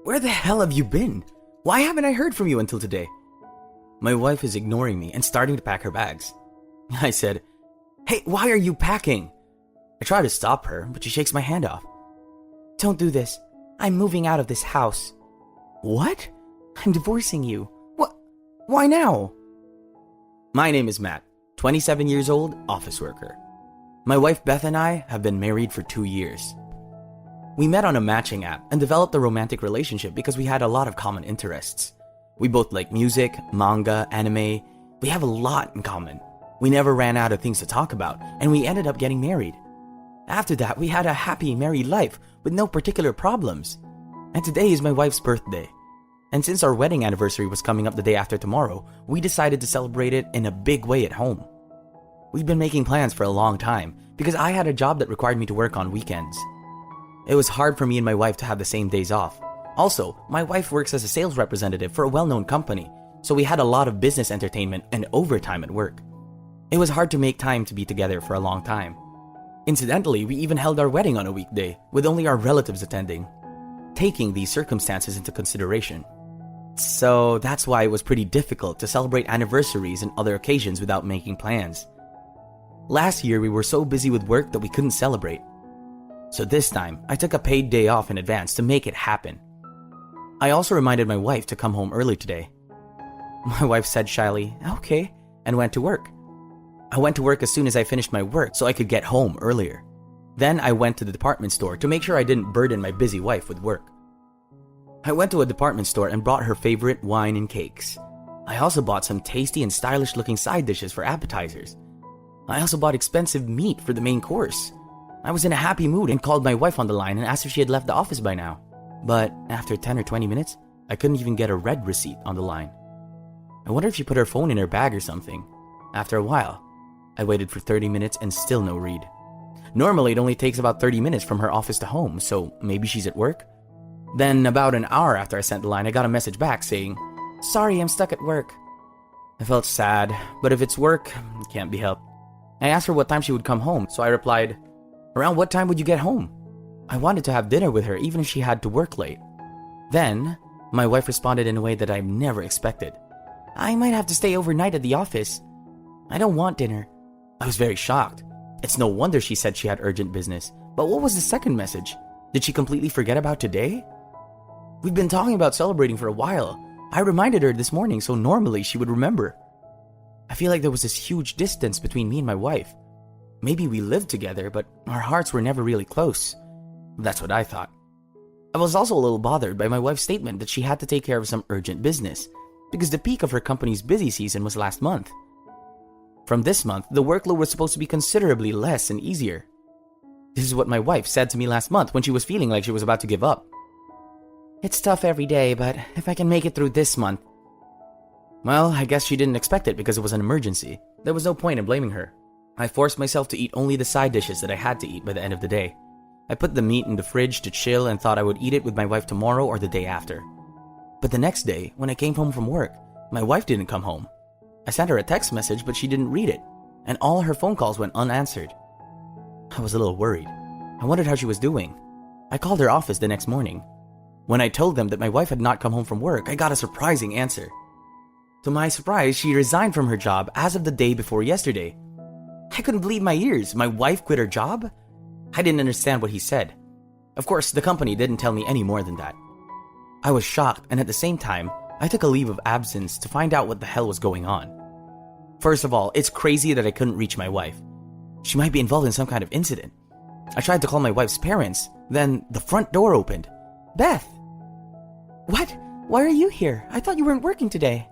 Where the hell have you been? Why haven't I heard from you until today? My wife is ignoring me and starting to pack her bags. I said, "Hey, why are you packing?" I try to stop her, but she shakes my hand off. Don't do this. I'm moving out of this house. What? I'm divorcing you. What? Why now? My name is Matt, 27 years old, office worker. My wife Beth and I have been married for 2 years. We met on a matching app and developed a romantic relationship because we had a lot of common interests. We both like music, manga, anime. We have a lot in common. We never ran out of things to talk about, and we ended up getting married. After that, we had a happy married life with no particular problems. And today is my wife's birthday. And since our wedding anniversary was coming up the day after tomorrow, we decided to celebrate it in a big way at home. We've been making plans for a long time because I had a job that required me to work on weekends. It was hard for me and my wife to have the same days off. Also, my wife works as a sales representative for a well-known company, so we had a lot of business entertainment and overtime at work. It was hard to make time to be together for a long time. Incidentally, we even held our wedding on a weekday, with only our relatives attending, taking these circumstances into consideration. So that's why it was pretty difficult to celebrate anniversaries and other occasions without making plans. Last year, we were so busy with work that we couldn't celebrate. So this time, I took a paid day off in advance to make it happen. I also reminded my wife to come home early today. My wife said shyly, "Okay," and went to work. I went to work as soon as I finished my work so I could get home earlier. Then I went to the department store to make sure I didn't burden my busy wife with work. I went to a department store and bought her favorite wine and cakes. I also bought some tasty and stylish looking side dishes for appetizers. I also bought expensive meat for the main course. I was in a happy mood and called my wife on the line and asked if she had left the office by now. But after 10 or 20 minutes, I couldn't even get a red receipt on the line. I wonder if she put her phone in her bag or something. After a while, I waited for 30 minutes and still no read. Normally, it only takes about 30 minutes from her office to home, so maybe she's at work? Then, about an hour after I sent the line, I got a message back saying, "Sorry, I'm stuck at work." I felt sad, but if it's work, it can't be helped. I asked her what time she would come home, so I replied, "Around what time would you get home?" I wanted to have dinner with her even if she had to work late. Then, my wife responded in a way that I never expected. "I might have to stay overnight at the office. I don't want dinner." I was very shocked. It's no wonder she said she had urgent business. But what was the second message? Did she completely forget about today? We've been talking about celebrating for a while. I reminded her this morning, so normally she would remember. I feel like there was this huge distance between me and my wife. Maybe we lived together, but our hearts were never really close. That's what I thought. I was also a little bothered by my wife's statement that she had to take care of some urgent business, because the peak of her company's busy season was last month. From this month, the workload was supposed to be considerably less and easier. This is what my wife said to me last month when she was feeling like she was about to give up. "It's tough every day, but if I can make it through this month." Well, I guess she didn't expect it because it was an emergency. There was no point in blaming her. I forced myself to eat only the side dishes that I had to eat by the end of the day. I put the meat in the fridge to chill and thought I would eat it with my wife tomorrow or the day after. But the next day, when I came home from work, my wife didn't come home. I sent her a text message, but she didn't read it, and all her phone calls went unanswered. I was a little worried. I wondered how she was doing. I called her office the next morning. When I told them that my wife had not come home from work, I got a surprising answer. To my surprise, she resigned from her job as of the day before yesterday. I couldn't believe my ears. My wife quit her job? I didn't understand what he said. Of course, the company didn't tell me any more than that. I was shocked, and at the same time, I took a leave of absence to find out what the hell was going on. First of all, it's crazy that I couldn't reach my wife. She might be involved in some kind of incident. I tried to call my wife's parents, then the front door opened. "Beth!" "What? Why are you here? I thought you weren't working today."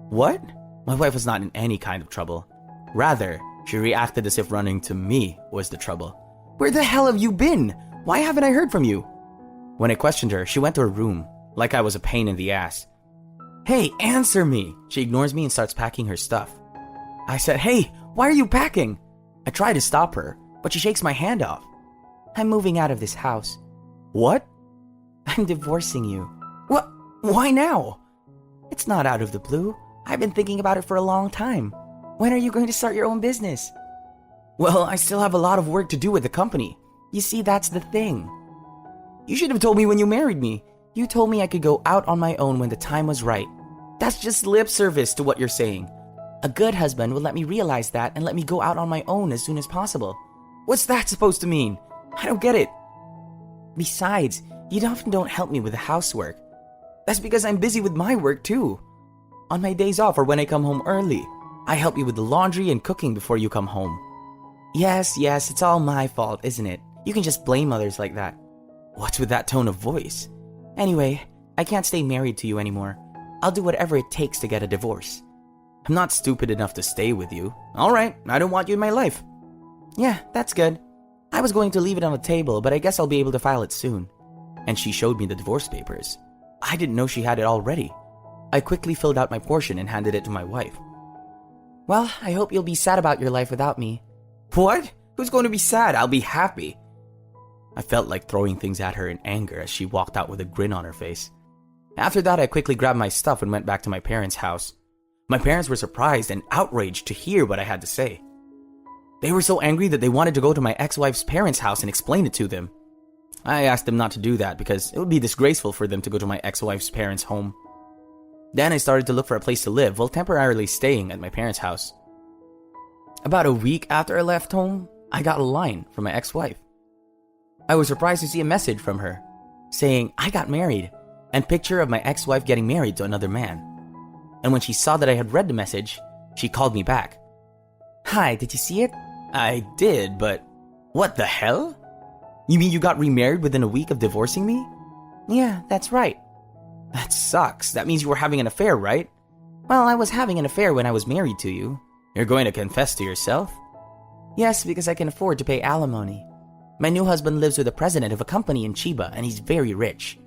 What? My wife was not in any kind of trouble. Rather, she reacted as if running to me was the trouble. "Where the hell have you been? Why haven't I heard from you?" When I questioned her, she went to her room, like I was a pain in the ass. "Hey, answer me!" She ignores me and starts packing her stuff. I said, "Hey, why are you packing?" I try to stop her, but she shakes my hand off. "I'm moving out of this house." "What?" "I'm divorcing you." "What? Why now?" "It's not out of the blue. I've been thinking about it for a long time. When are you going to start your own business?" "Well, I still have a lot of work to do with the company." "You see, that's the thing." "You should have told me when you married me. You told me I could go out on my own when the time was right. That's just lip service to what you're saying. A good husband will let me realize that and let me go out on my own as soon as possible. What's that supposed to mean? I don't get it. Besides, you often don't help me with the housework. That's because I'm busy with my work too. On my days off or when I come home early, I help you with the laundry and cooking before you come home. Yes, it's all my fault, isn't it? You can just blame others like that. What's with that tone of voice? Anyway, I can't stay married to you anymore. I'll do whatever it takes to get a divorce. I'm not stupid enough to stay with you. All right, I don't want you in my life. Yeah, that's good. I was going to leave it on the table, but I guess I'll be able to file it soon. And she showed me the divorce papers. I didn't know she had it already. I quickly filled out my portion and handed it to my wife. Well, I hope you'll be sad about your life without me. What? Who's going to be sad? I'll be happy. I felt like throwing things at her in anger as she walked out with a grin on her face. After that, I quickly grabbed my stuff and went back to my parents' house. My parents were surprised and outraged to hear what I had to say. They were so angry that they wanted to go to my ex-wife's parents' house and explain it to them. I asked them not to do that because it would be disgraceful for them to go to my ex-wife's parents' home. Then I started to look for a place to live while temporarily staying at my parents' house. About a week after I left home, I got a line from my ex-wife. I was surprised to see a message from her saying I got married and picture of my ex-wife getting married to another man. And when she saw that I had read the message, she called me back. Hi, did you see it? I did, but what the hell? You mean you got remarried within a week of divorcing me? Yeah, that's right. That sucks. That means you were having an affair, right? Well, I was having an affair when I was married to you. You're going to confess to yourself? Yes, because I can afford to pay alimony. My new husband lives with the president of a company in Chiba, and he's very rich.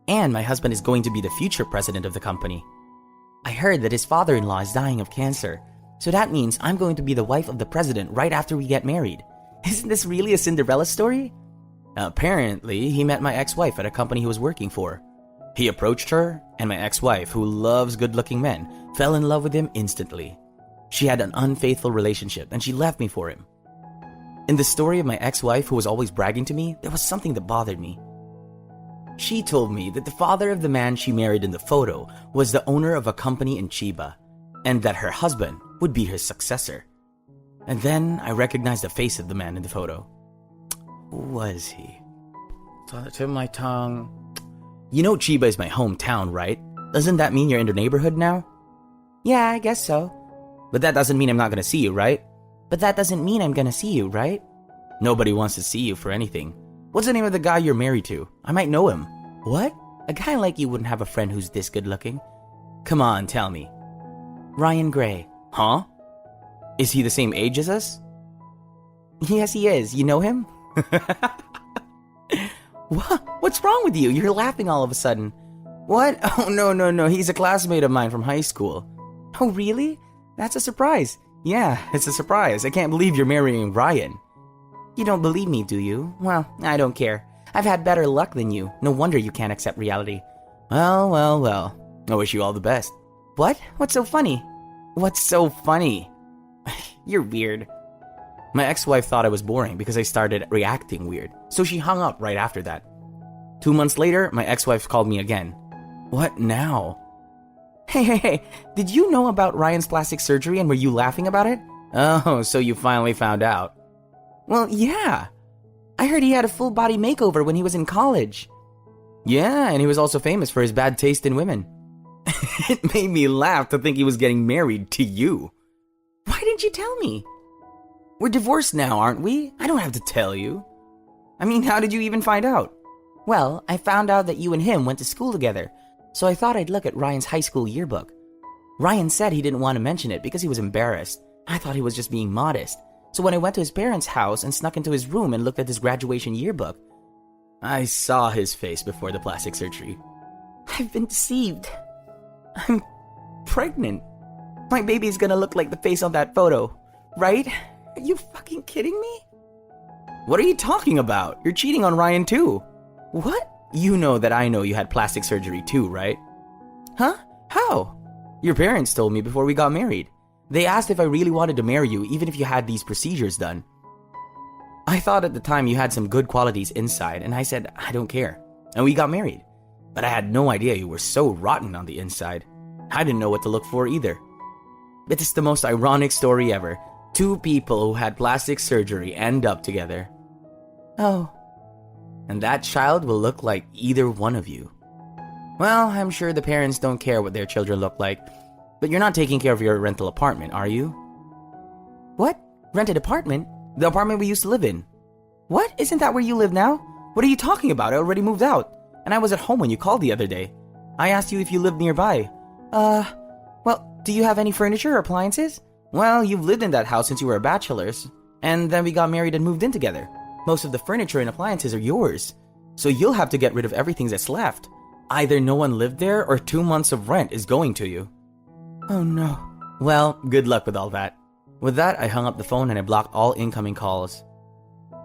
And my husband is going to be the future president of the company. I heard that his father-in-law is dying of cancer, so that means I'm going to be the wife of the president right after we get married. Isn't this really a Cinderella story? Apparently, he met my ex-wife at a company he was working for. He approached her, and my ex-wife, who loves good-looking men, fell in love with him instantly. She had an unfaithful relationship, and she left me for him. In the story of my ex-wife, who was always bragging to me, there was something that bothered me. She told me that the father of the man she married in the photo was the owner of a company in Chiba, and that her husband would be his successor. And then I recognized the face of the man in the photo. Who was he? It's on the tip of my tongue. You know Chiba is my hometown, right? Doesn't that mean you're in the neighborhood now? Yeah, I guess so. But that doesn't mean I'm not gonna see you, right? But that doesn't mean I'm gonna see you, right? Nobody wants to see you for anything. What's the name of the guy you're married to? I might know him. What? A guy like you wouldn't have a friend who's this good looking. Come on, tell me. Ryan Gray. Huh? Is he the same age as us? Yes, he is. You know him? What? What's wrong with you? You're laughing all of a sudden. What? Oh, no. He's a classmate of mine from high school. Oh, really? That's a surprise. Yeah, it's a surprise. I can't believe you're marrying Ryan. You don't believe me, do you? Well, I don't care. I've had better luck than you. No wonder you can't accept reality. Well. I wish you all the best. What? What's so funny? What's so funny? You're weird. My ex-wife thought I was boring because I started reacting weird, so she hung up right after that. 2 months later, my ex-wife called me again. What now? Hey, did you know about Ryan's plastic surgery and were you laughing about it? Oh, so you finally found out. Well, yeah. I heard he had a full body makeover when he was in college. Yeah, and he was also famous for his bad taste in women. It made me laugh to think he was getting married to you. Why didn't you tell me? We're divorced now, aren't we? I don't have to tell you. I mean, how did you even find out? Well, I found out that you and him went to school together, so I thought I'd look at Ryan's high school yearbook. Ryan said he didn't want to mention it because he was embarrassed. I thought he was just being modest. So when I went to his parents' house and snuck into his room and looked at his graduation yearbook, I saw his face before the plastic surgery. I've been deceived. I'm pregnant. My baby's gonna look like the face on that photo, right? Are you fucking kidding me? What are you talking about? You're cheating on Ryan too. What? You know that I know you had plastic surgery too, right? Huh? How? Your parents told me before we got married. They asked if I really wanted to marry you even if you had these procedures done. I thought at the time you had some good qualities inside, and I said, I don't care. And we got married. But I had no idea you were so rotten on the inside. I didn't know what to look for either. It is the most ironic story ever. Two people who had plastic surgery end up together. Oh. And that child will look like either one of you. Well, I'm sure the parents don't care what their children look like, but you're not taking care of your rental apartment, are you? What? Rented apartment? The apartment we used to live in. What? Isn't that where you live now? What are you talking about? I already moved out. And I was at home when you called the other day. I asked you if you lived nearby. Well, do you have any furniture or appliances? Well, you've lived in that house since you were bachelors. And then we got married and moved in together. Most of the furniture and appliances are yours. So you'll have to get rid of everything that's left. Either no one lived there or 2 months of rent is going to you. Oh no. Well, good luck with all that. With that, I hung up the phone and I blocked all incoming calls.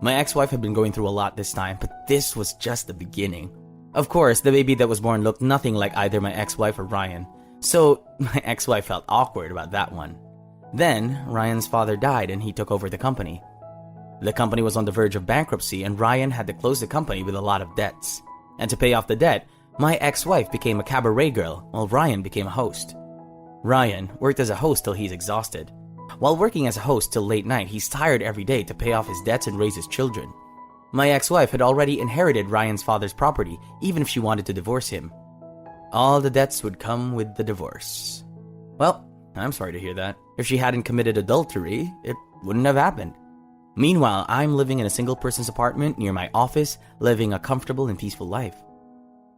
My ex-wife had been going through a lot this time, but this was just the beginning. Of course, the baby that was born looked nothing like either my ex-wife or Ryan, so my ex-wife felt awkward about that one. Then, Ryan's father died and he took over the company. The company was on the verge of bankruptcy and Ryan had to close the company with a lot of debts. And to pay off the debt, my ex-wife became a cabaret girl while Ryan became a host. Ryan worked as a host till he's exhausted. While working as a host till late night, he's tired every day to pay off his debts and raise his children. My ex-wife had already inherited Ryan's father's property, even if she wanted to divorce him. All the debts would come with the divorce. Well, I'm sorry to hear that. If she hadn't committed adultery, it wouldn't have happened. Meanwhile, I'm living in a single-person's apartment near my office, living a comfortable and peaceful life.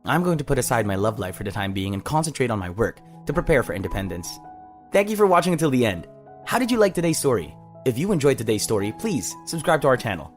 I'm going to put aside my love life for the time being and concentrate on my work to prepare for independence. Thank you for watching until the end. How did you like today's story? If you enjoyed today's story, please subscribe to our channel.